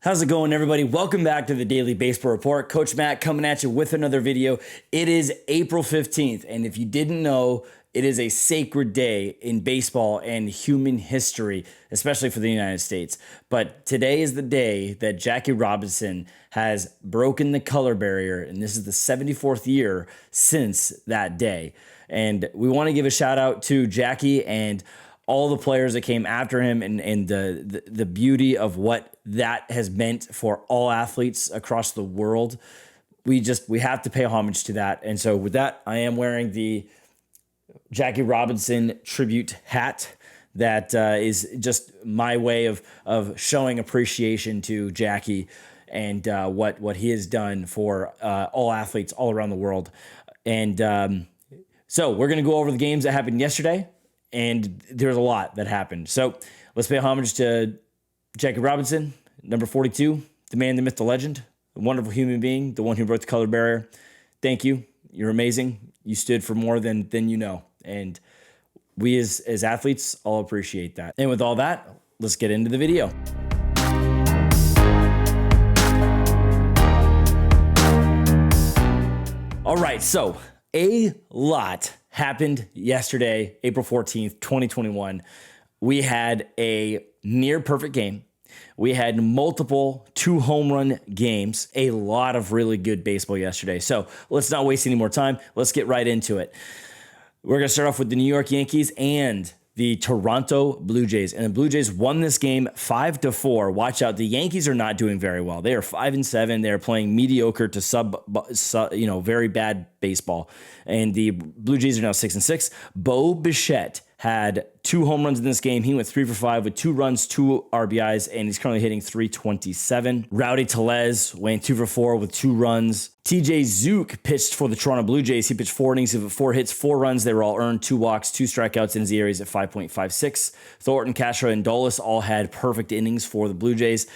How's it going, everybody? Welcome back to the Daily Baseball Report. Coach Matt coming at you with another video. It is April 15th, and if you didn't know, it is a sacred day in baseball and human history, especially for the United States. But today is the day that Jackie Robinson has broken the color barrier, and this is the 74th year since that day. And we want to give a shout out to Jackie and all the players that came after him and the beauty of what that has meant for all athletes across the world. We have to pay homage to that. And so with that, I am wearing the Jackie Robinson tribute hat that is just my way of showing appreciation to Jackie and what he has done for all athletes all around the world. And so we're going to go over the games that happened yesterday. And there's a lot that happened. So let's pay homage to Jackie Robinson, number 42, the man, the myth, the legend, a wonderful human being, the one who broke the color barrier. Thank you. You're amazing. You stood for more than you know. And we as athletes all appreciate that. And with all that, let's get into the video. All right, so a lot happened yesterday, April 14th, 2021. We had a near perfect game. We had multiple 2-home run games, a lot of really good baseball yesterday. So let's not waste any more time. Let's get right into it. We're going to start off with the New York Yankees and the Toronto Blue Jays. And the Blue Jays won this game 5-4. Watch out. The Yankees are not doing very well. They are 5-7. They're playing mediocre to very bad baseball. And the Blue Jays are now 6-6. Bo Bichette had 2 home runs in this game. He went 3 for 5 with 2 runs, 2 RBIs, and he's currently hitting .327. Rowdy Tellez went 2 for 4 with 2 runs. TJ Zook pitched for the Toronto Blue Jays. He pitched 4 innings, 4 hits, 4 runs. They were all earned, 2 walks, 2 strikeouts, and his ERA is at 5.56. Thornton, Castro, and Dulles all had perfect innings for the Blue Jays.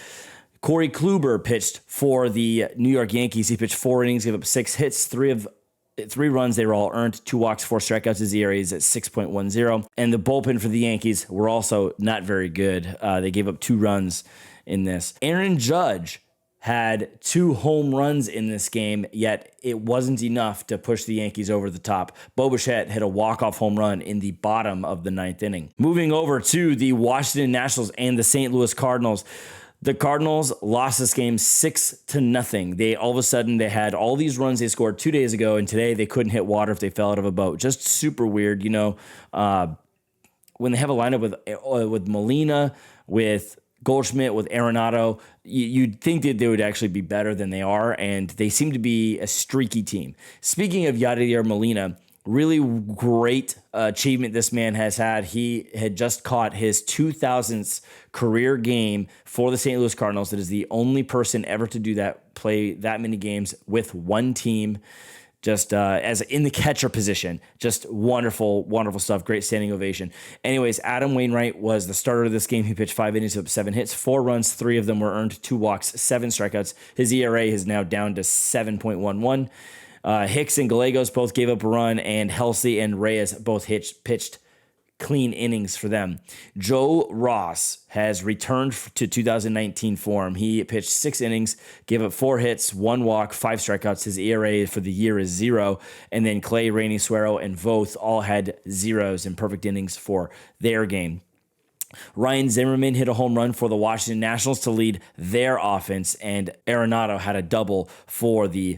Corey Kluber pitched for the New York Yankees. He pitched 4 innings, gave up 6 hits, 3 runs. They were all earned, 2 walks, 4 strikeouts. His ERA is at 6.10. And the bullpen for the Yankees were also not very good. They gave up 2 runs in this. Aaron Judge had 2 home runs in this game, yet it wasn't enough to push the Yankees over the top. Bo Bichette hit a walk-off home run in the bottom of the 9th inning. Moving over to the Washington Nationals and the St. Louis Cardinals. The Cardinals lost this game 6-0. They all of a sudden they had all these runs they scored 2 days ago, and today they couldn't hit water if they fell out of a boat. Just super weird, when they have a lineup with Molina, with Goldschmidt, with Arenado, you'd think that they would actually be better than they are, and they seem to be a streaky team. Speaking of Yadier Molina, really great achievement this man has had. He had just caught his 2000th career game for the St. Louis Cardinals. That is the only person ever to do that, play that many games with one team, just as in the catcher position. Just wonderful, wonderful stuff. Great standing ovation. Anyways, Adam Wainwright was the starter of this game. He pitched 5 innings, up 7 hits, 4 runs, 3 of them were earned, 2 walks, 7 strikeouts. His ERA is now down to 7.11. Hicks and Gallegos both gave up a run, and Helsey and Reyes both pitched clean innings for them. Joe Ross has returned to 2019 form. He pitched 6 innings, gave up 4 hits, 1 walk, 5 strikeouts. His ERA for the year is 0. And then Clay, Rainey, Suero, and Voth all had 0s in perfect innings for their game. Ryan Zimmerman hit a home run for the Washington Nationals to lead their offense, and Arenado had a double for the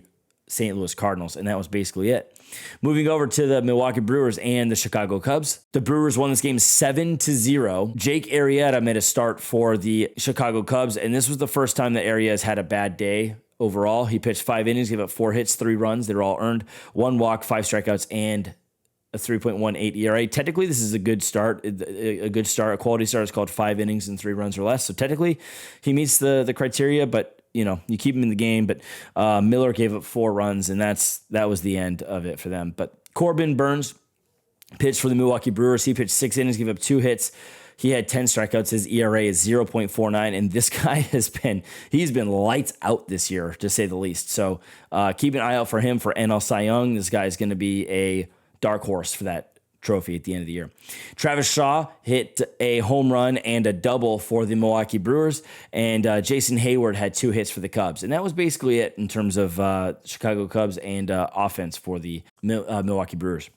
St. Louis Cardinals, and that was basically it. Moving over to the Milwaukee Brewers and the Chicago Cubs. The Brewers won this game 7-0. Jake Arrieta made a start for the Chicago Cubs, and this was the first time that Arrieta's had a bad day overall. He pitched 5 innings, gave up 4 hits, 3 runs. They were all earned, 1 walk, 5 strikeouts, and a 3.18 ERA. Technically, this is a good start. A good start. A quality start is called 5 innings and 3 runs or less. So technically, he meets the criteria, but you keep him in the game, but Miller gave up 4 runs, and that was the end of it for them. But Corbin Burns pitched for the Milwaukee Brewers. He pitched 6 innings, gave up 2 hits. He had 10 strikeouts. His ERA is 0.49, and this guy he's been lights out this year, to say the least. So keep an eye out for him for NL Cy Young. This guy is going to be a dark horse for that trophy at the end of the year. Travis Shaw hit a home run and a double for the Milwaukee Brewers, and Jason Hayward had 2 hits for the Cubs. And that was basically it in terms of Chicago Cubs and offense for the Milwaukee Brewers.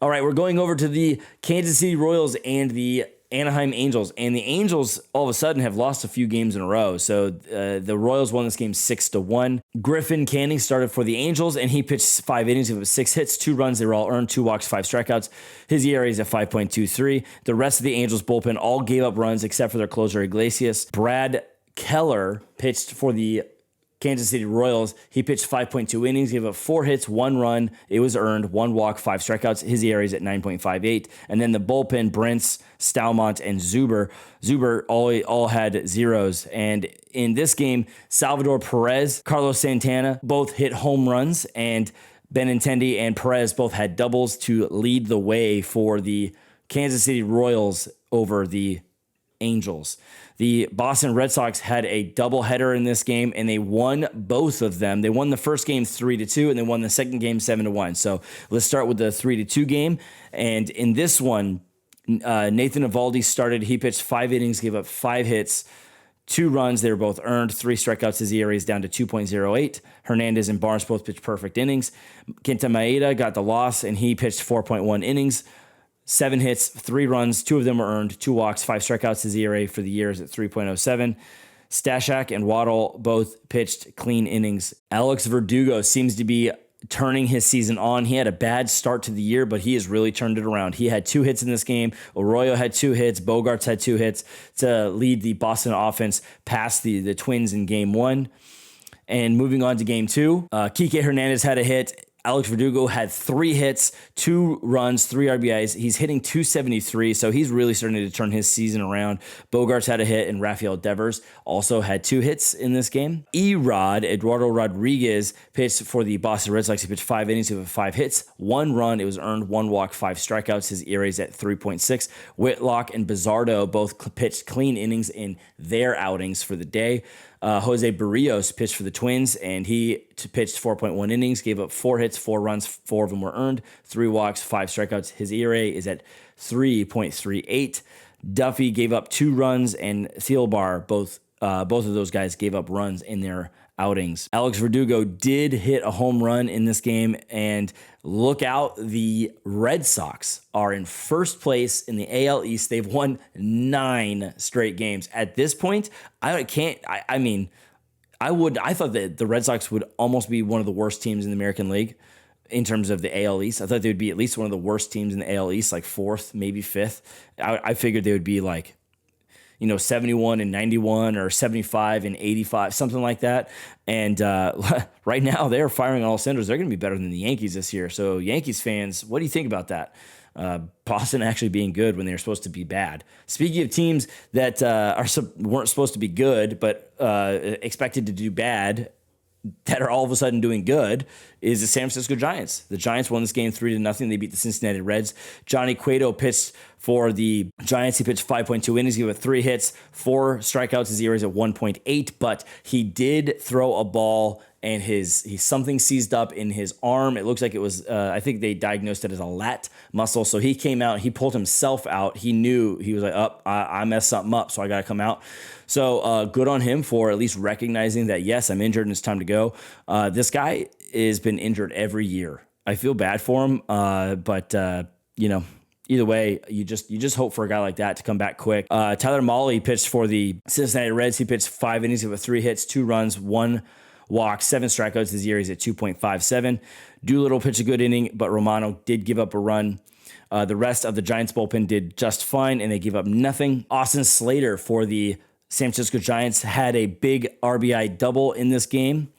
All right, we're going over to the Kansas City Royals and the Anaheim Angels, and the Angels all of a sudden have lost a few games in a row. So the Royals won this game 6-1. Griffin Canning started for the Angels, and he pitched 5 innings. It was 6 hits, 2 runs. They were all earned, 2 walks, 5 strikeouts. His ERA is at 5.23. The rest of the Angels bullpen all gave up runs except for their closer Iglesias. Brad Keller pitched for the Kansas City Royals. He pitched 5.2 innings, gave up 4 hits, 1 run. It was earned, 1 walk, 5 strikeouts. His ERA is at 9.58. And then the bullpen, Brentz, Stalmont, and Zuber all had zeros. And in this game, Salvador Perez, Carlos Santana both hit home runs, and Benintendi and Perez both had doubles to lead the way for the Kansas City Royals over the Angels. The Boston Red Sox had a doubleheader in this game, and they won both of them. They won the first game 3-2, and they won the second game 7-1. So let's start with the 3-2 game. And in this one, Nathan Eovaldi started. He pitched 5 innings, gave up 5 hits, 2 runs. They were both earned, 3 strikeouts. His ERA is down to 2.08. Hernandez and Barnes both pitched perfect innings. Kenta Maeda got the loss, and he pitched 4.1 innings. 7 hits, 3 runs, 2 of them were earned, 2 walks, 5 strikeouts. His ERA for the year is at 3.07. Stashak and Waddle both pitched clean innings. Alex Verdugo seems to be turning his season on. He had a bad start to the year, but he has really turned it around. He had 2 hits in this game. Arroyo had 2 hits. Bogarts had 2 hits to lead the Boston offense past the Twins in game 1. And moving on to game 2, Kike Hernandez had a hit. Alex Verdugo had 3 hits, 2 runs, 3 RBIs. He's hitting .273, so he's really starting to turn his season around. Bogarts had a hit, and Rafael Devers also had 2 hits in this game. Eduardo Rodriguez pitched for the Boston Red Sox. He pitched 5 innings with 5 hits, 1 run. It was earned, 1 walk, 5 strikeouts. His ERA is at 3.6. Whitlock and Bizzardo both pitched clean innings in their outings for the day. Jose Barrios pitched for the Twins, and he pitched 4.1 innings, gave up 4 hits, 4 runs, 4 of them were earned, 3 walks, 5 strikeouts. His ERA is at 3.38. Duffy gave up 2 runs, and Thielbar, both of those guys gave up runs in their outings. Alex Verdugo did hit a home run in this game, and look out, the Red Sox are in first place in the AL East. They've won 9 straight games. At this point, I thought that the Red Sox would almost be one of the worst teams in the American League in terms of the AL East. I thought they would be at least one of the worst teams in the AL East, like 4th, maybe 5th. I figured they would be like, 71 and 91 or 75 and 85, something like that. And right now they're firing on all cylinders. They're going to be better than the Yankees this year. So Yankees fans, what do you think about that? Boston actually being good when they're supposed to be bad. Speaking of teams that weren't supposed to be good, but expected to do bad, that are all of a sudden doing good, is the San Francisco Giants. The Giants won this game 3-0. They beat the Cincinnati Reds. Johnny Cueto pitched for the Giants. He pitched 5.2 innings. He had 3 hits, 4 strikeouts. His ERA is at 1.8, but he did throw a ball, and he's something seized up in his arm. It looks like it was, I think they diagnosed it as a lat muscle. So he came out, he pulled himself out. He knew, he was like, I messed something up, so I got to come out. So good on him for at least recognizing that, yes, I'm injured and it's time to go. This guy has been injured every year. I feel bad for him, but either way, you just hope for a guy like that to come back quick. Tyler Mahle pitched for the Cincinnati Reds. He pitched 5 innings with 3 hits, 2 runs, 1 walk, 7 strikeouts. His ERA is at 2.57. Doolittle pitched a good inning, but Romano did give up a run. The rest of the Giants bullpen did just fine, and they gave up nothing. Austin Slater for the San Francisco Giants had a big RBI double in this game.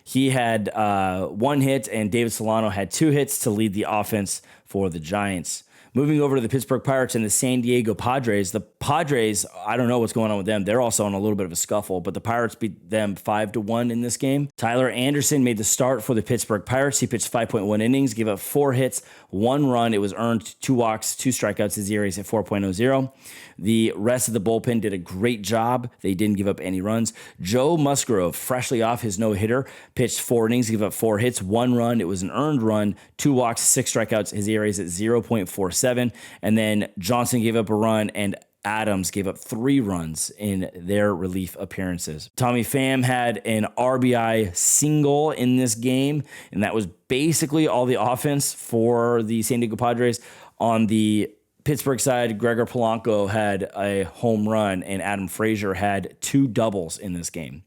He had 1 hit, and David Solano had 2 hits to lead the offense for the Giants. Moving over to the Pittsburgh Pirates and the San Diego Padres, the Padres, I don't know what's going on with them. They're also on a little bit of a scuffle, but the Pirates beat them 5-1 in this game. Tyler Anderson made the start for the Pittsburgh Pirates. He pitched 5.1 innings, gave up 4 hits, 1 run. It was earned, 2 walks, 2 strikeouts. His ERA is at 4.00. The rest of the bullpen did a great job. They didn't give up any runs. Joe Musgrove, freshly off his no-hitter, pitched 4 innings, gave up 4 hits, 1 run. It was an earned run, 2 walks, 6 strikeouts. His ERA is at 0.47. And then Johnson gave up a run, and Adams gave up 3 runs in their relief appearances. Tommy Pham had an RBI single in this game, and that was basically all the offense for the San Diego Padres. On the Pittsburgh side, Gregor Polanco had a home run, and Adam Frazier had 2 doubles in this game.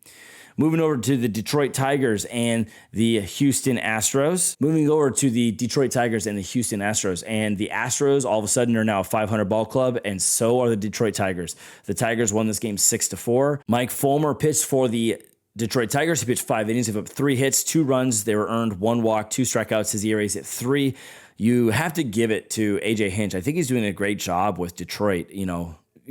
Moving over to the Detroit Tigers and the Houston Astros. And the Astros all of a sudden are now a 500 ball club, and so are the Detroit Tigers. The Tigers won this game 6-4. Mike Fulmer pitched for the Detroit Tigers. He pitched 5 innings, gave up 3 hits, 2 runs. They were earned, 1 walk, 2 strikeouts. His ERA is at 3. You have to give it to AJ Hinch. I think he's doing a great job with Detroit.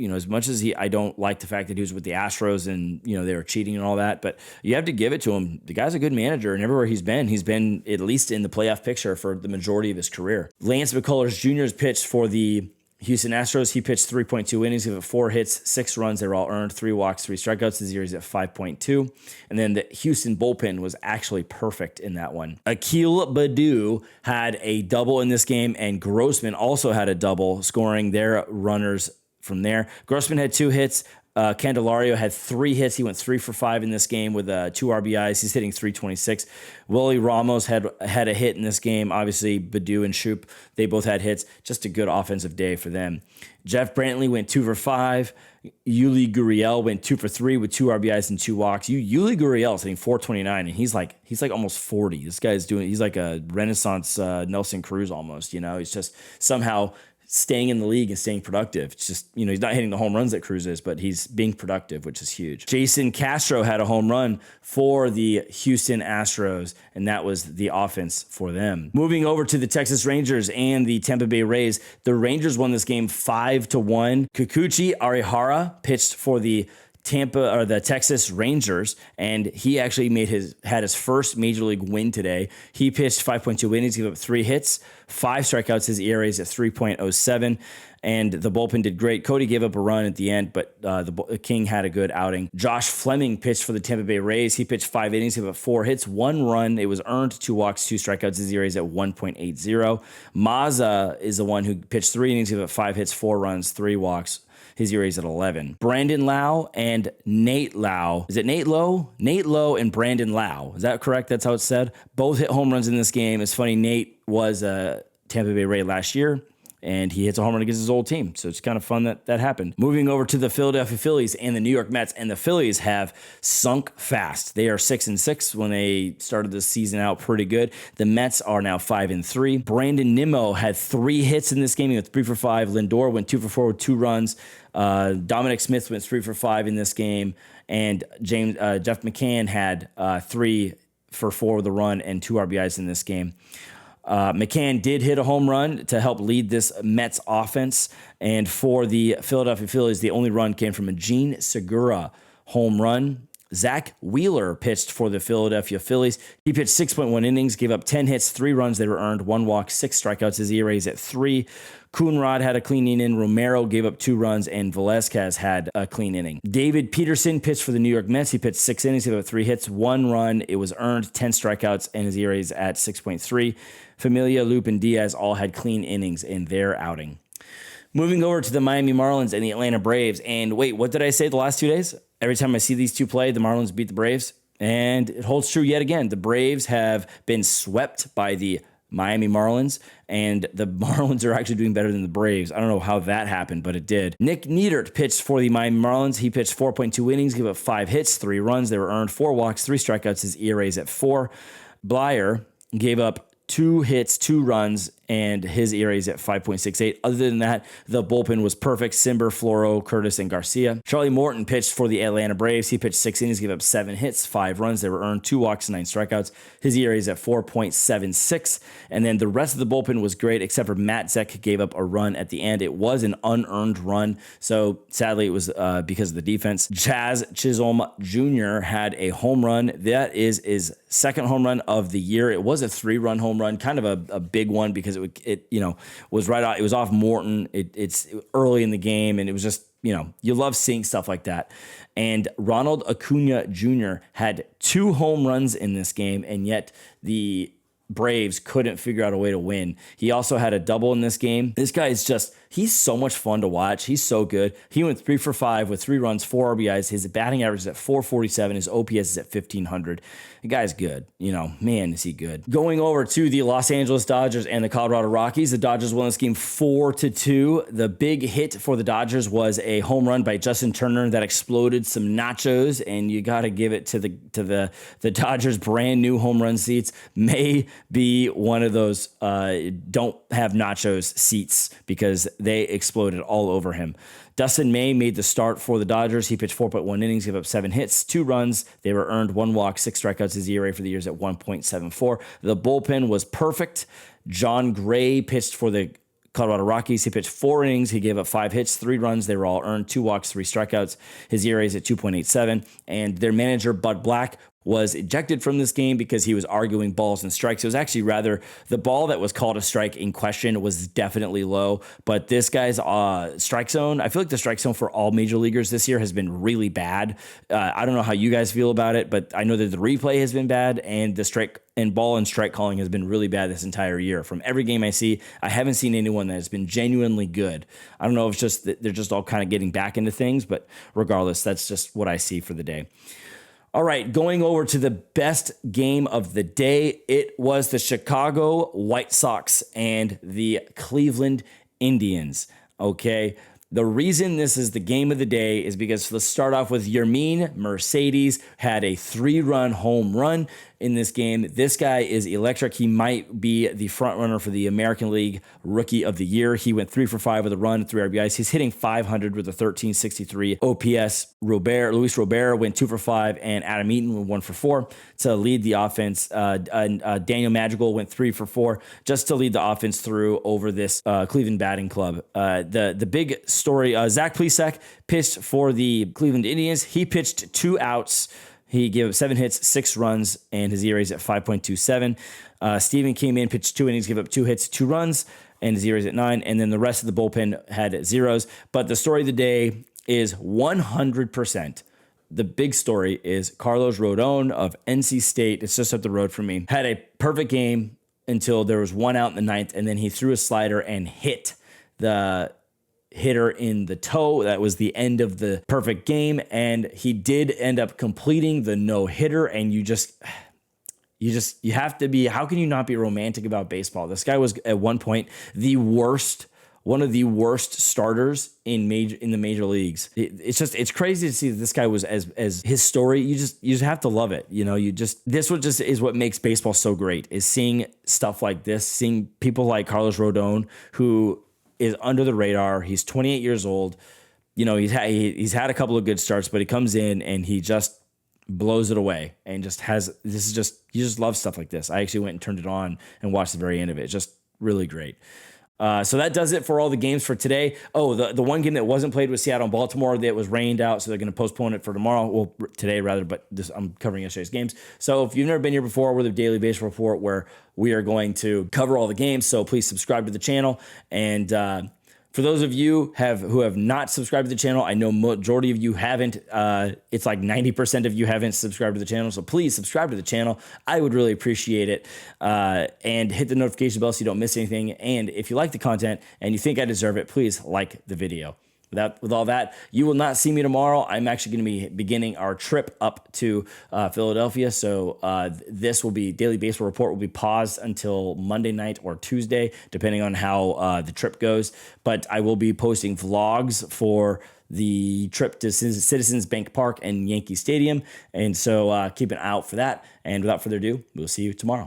As much as I don't like the fact that he was with the Astros and, they were cheating and all that, but you have to give it to him. The guy's a good manager, and everywhere he's been at least in the playoff picture for the majority of his career. Lance McCullers Jr. pitched for the Houston Astros. He pitched 3.2 innings, gave up 4 hits, 6 runs. They were all earned, 3 walks, 3 strikeouts. His ERA is at 5.2. And then the Houston bullpen was actually perfect in that one. Akil Baddoo had a double in this game, and Grossman also had a double, scoring their runners from there. Grossman had 2 hits. Candelario had 3 hits. He went 3 for 5 in this game with 2 RBIs. He's hitting .326. Willie Ramos had a hit in this game. Obviously, Baddoo and Shoop, they both had hits. Just a good offensive day for them. Jeff Brantley went 2 for 5. Yuli Gurriel went 2 for 3 with 2 RBIs and 2 walks. Yuli Gurriel is hitting .429, and he's like almost 40. This guy's he's like a Renaissance Nelson Cruz almost. He's just somehow staying in the league and staying productive. It's just, he's not hitting the home runs that Cruz is, but he's being productive, which is huge. Jason Castro had a home run for the Houston Astros, and that was the offense for them. Moving over to the Texas Rangers and the Tampa Bay Rays, the Rangers won this game 5-1. Kikuchi Arihara pitched for the Texas Rangers, and he actually had his first major league win today. He pitched 5.2 innings, gave up 3 hits, 5 strikeouts. His ERA is at 3.07, and the bullpen did great. Cody gave up a run at the end, but the King had a good outing. Josh Fleming pitched for the Tampa Bay Rays. He pitched 5 innings, gave up 4 hits, 1 run. It was earned, 2 walks, 2 strikeouts. His ERA is at 1.80. Mazza is the one who pitched 3 innings, gave up 5 hits, 4 runs, 3 walks. His ERA is at 11. Brandon Lau and Nate Lau. Is it Nate Lowe? Nate Lowe and Brandon Lau. Is that correct? That's how it's said. Both hit home runs in this game. It's funny, Nate was a Tampa Bay Ray last year, and he hits a home run against his old team. So it's kind of fun that happened. Moving over to the Philadelphia Phillies and the New York Mets, and the Phillies have sunk fast. They are 6-6 when they started the season out pretty good. The Mets are now 5-3. Brandon Nimmo had 3 hits in this game. He went 3 for 5. Lindor went 2 for 4 with 2 runs. Dominic Smith went 3 for 5 in this game. And Jeff McCann had 3 for 4 with a run and 2 RBIs in this game. McCann did hit a home run to help lead this Mets offense. And for the Philadelphia Phillies, the only run came from a Gene Segura home run. Zach Wheeler pitched for the Philadelphia Phillies. He pitched 6.1 innings, gave up 10 hits, 3 runs. They were earned, 1 walk, 6 strikeouts. His ERA is at 3. Coonrod had a clean inning. Romero gave up 2 runs, and Velasquez had a clean inning. David Peterson pitched for the New York Mets. He pitched 6 innings, gave up 3 hits, 1 run. It was earned, 10 strikeouts, and his ERA is at 6.3. Familia, Loop, and Diaz all had clean innings in their outing. Moving over to the Miami Marlins and the Atlanta Braves. And wait, what did I say the last 2 days? Every time I see these two play, the Marlins beat the Braves. And it holds true yet again. The Braves have been swept by the Miami Marlins, and the Marlins are actually doing better than the Braves. I don't know how that happened, but it did. Nick Neidert pitched for the Miami Marlins. He pitched 4.2 innings, gave up 5 hits, 3 runs. They were earned, 4 walks, 3 strikeouts. His ERA is at 4. Blyer gave up 2 hits, 2 runs, and his ERA is at 5.68. Other than that, the bullpen was perfect. Simber, Floro, Curtis, and Garcia. Charlie Morton pitched for the Atlanta Braves. He pitched 6 innings, gave up 7 hits, 5 runs. They were earned, 2 walks, 9 strikeouts. His ERA is at 4.76. And then the rest of the bullpen was great, except for Matt Zek gave up a run at the end. It was an unearned run, so sadly it was because of the defense. Chaz Chisholm Jr. had a home run. That is his second home run of the year. It was a 3-run home run, kind of a big one because it was right out. It was off Morton. It's early in the game, and it was just, you love seeing stuff like that. And Ronald Acuna Jr. had 2 home runs in this game, and yet the Braves couldn't figure out a way to win. He also had a double in this game. This guy is he's so much fun to watch. He's so good. He went 3 for 5 with 3 runs, 4 RBIs. His batting average is at 447. His OPS is at 1500. The guy's good. Man, is he good. Going over to the Los Angeles Dodgers and the Colorado Rockies. The Dodgers won this game 4-2. The big hit for the Dodgers was a home run by Justin Turner that exploded some nachos, and you got to give it to the Dodgers' brand new home run seats. May be one of those don't have nachos seats because they exploded all over him. Dustin May made the start for the Dodgers. He pitched 4.1 innings, gave up 7 hits, 2 runs. They were earned, 1 walk, 6 strikeouts. His ERA for the year is at 1.74. The bullpen was perfect. John Gray pitched for the Colorado Rockies. He pitched 4 innings. He gave up 5 hits, 3 runs. They were all earned, 2 walks, 3 strikeouts. His ERA is at 2.87. And their manager, Bud Black, was ejected from this game because he was arguing balls and strikes. It was actually rather the ball that was called a strike in question was definitely low, but this guy's strike zone, I feel like the strike zone for all major leaguers this year has been really bad. I don't know how you guys feel about it, but I know that the replay has been bad and the strike and ball and strike calling has been really bad this entire year. From every game I see, I haven't seen anyone that has been genuinely good. I don't know if it's just that they're just all kind of getting back into things, but regardless, that's just what I see for the day. All right, going over to the best game of the day. It was the Chicago White Sox and the Cleveland Indians. Okay, the reason this is the game of the day is because let's start off with Yermin Mercedes had a 3-run home run in this game. This guy is electric. He might be the front runner for the American League Rookie of the Year. He went 3 for 5 with a run, 3 RBIs. He's hitting 500 with a 1363 OPS. Luis Robert went 2 for 5, and Adam Eaton went 1 for 4 to lead the offense. Daniel Madrigal went 3 for 4 just to lead the offense through over this Cleveland batting club. The big story, Zach Plesac pitched for the Cleveland Indians. He pitched 2 outs. He gave up 7 hits, 6 runs, and his ERA is at 5.27. Steven came in, pitched 2 innings, gave up 2 hits, 2 runs, and his ERA is at 9. And then the rest of the bullpen had zeros. But the story of the day is 100%. The big story is Carlos Rodon of NC State. It's just up the road from me. Had a perfect game until there was 1 out in the 9th, and then he threw a slider and hit the hitter in the toe. That was the end of the perfect game, and he did end up completing the no-hitter, and you have to be, how can you not be romantic about baseball? This guy was at one point one of the worst starters in the major leagues. It's crazy to see that this guy was as his story. You just have to love it. This is what makes baseball so great, is seeing stuff like this, seeing people like Carlos Rodon, who is under the radar. He's 28 years old. He's had a couple of good starts, but he comes in and he just blows it away and you just love stuff like this. I actually went and turned it on and watched the very end of it. It's just really great. So that does it for all the games for today. Oh, the one game that wasn't played was Seattle and Baltimore. That was rained out, so they're going to postpone it for tomorrow. Well, today rather, but I'm covering yesterday's games. So if you've never been here before, we're the Daily Baseball Report, where we are going to cover all the games. So please subscribe to the channel. And for those of you who have not subscribed to the channel, I know majority of you haven't. It's like 90% of you haven't subscribed to the channel. So please subscribe to the channel. I would really appreciate it. And hit the notification bell so you don't miss anything. And if you like the content and you think I deserve it, please like the video. With all that, you will not see me tomorrow. I'm actually going to be beginning our trip up to Philadelphia. So Daily Baseball Report will be paused until Monday night or Tuesday, depending on how the trip goes. But I will be posting vlogs for the trip to Citizens Bank Park and Yankee Stadium. And so keep an eye out for that. And without further ado, we'll see you tomorrow.